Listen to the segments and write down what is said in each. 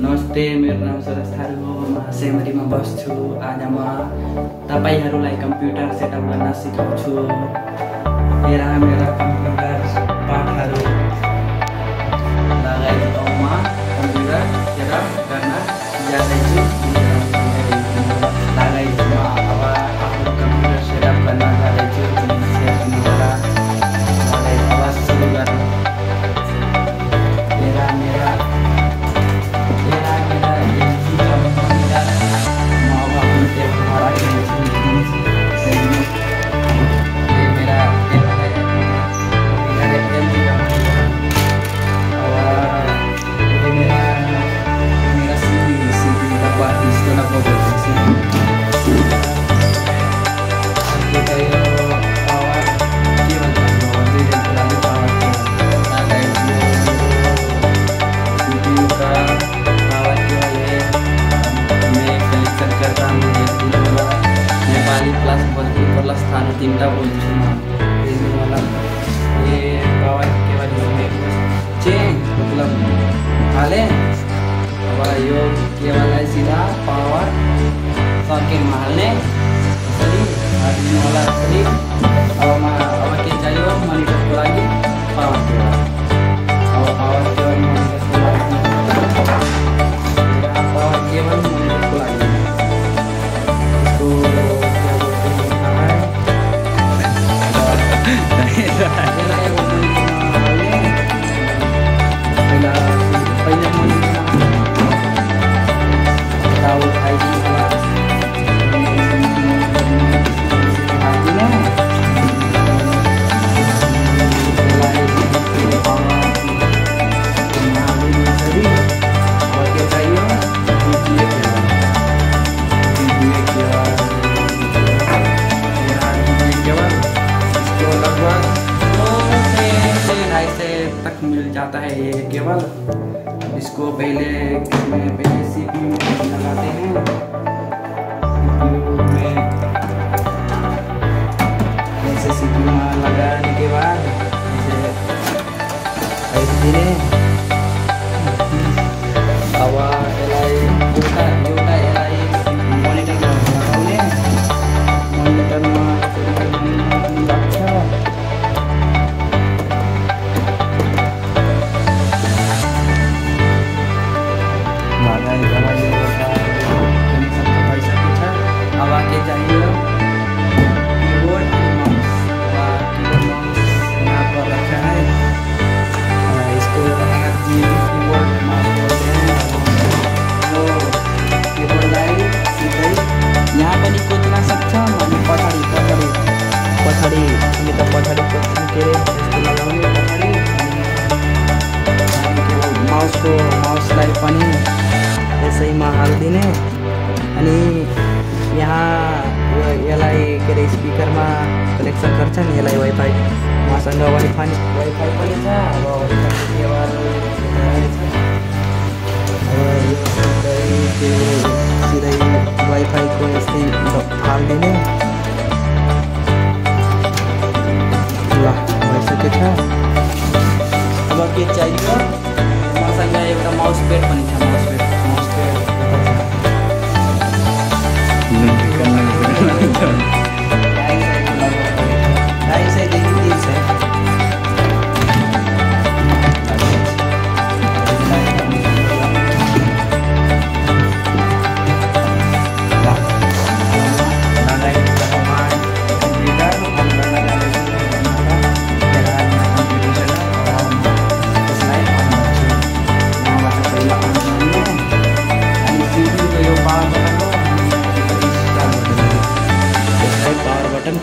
नमस्ते, मेरो नाम सुरज थारू हो। म सेमरीमा बस्छु। आज म तपाईहरुलाई कम्प्युटर सेटअप गर्न सिकाउँछु। मेरा कम्प्युटर पाठहरु लगाइदिउमा कम्प्युटर सेटअप गर्न जाँदैछु। लगाइदिउमा अब आफ्नो कम्प्युटर सेटअप गर्न जाँदैछु। सुरु गर्नु। स्थान 3टा बोल्छु म। ये पावर के बारे में चेंज मतलब हाले अब यो के वाला सीधा पावर सके हाल्ने यसरी हाल्नु होला। यसरी अब के चाहियो मनिटरको लागि पावर केबल। अब पावर केबल मनिटरको लागि मनिटरको लागि मिल जाता है ये केबल। इसको पहले सीपीयू में लगाते हैं। सीपीयू में ऐसे सीपीयू में लगाने के बाद ऐसे अब माउसलाई पनि यसैमा हाल्दिने अनि यहाँ यसलाई के अरे स्पिकरमा कनेक्सन गर्छ नि। यसलाई वाइफाई मसँग वाइफाई पनि छ। अब सिधै वाइफाईको यस्तै हाल्दिने। ल भइसकेछ। अब के चाहियो मसँग एउटा माउस प्याड पनि छ। माउस प्याड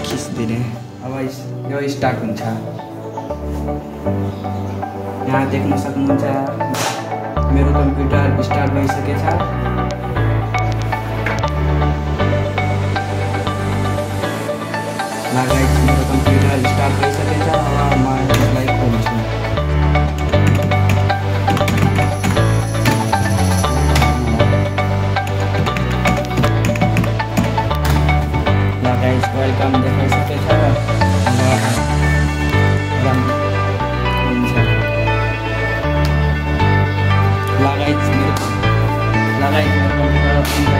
खिच्दिने। अब यो स्टार्ट हुन्छ। यहाँ देख्न सक्नुहुन्छ मेरो कम्प्युटर स्टार्ट भइसकेछ। गाइस मेरो कम्प्युटर स्टार्ट भइसकेछ। अब म यसलाई खोल्छु। गाइस वेलकम देखाइसकेछ। लगाइदिनु। Guys, welcome two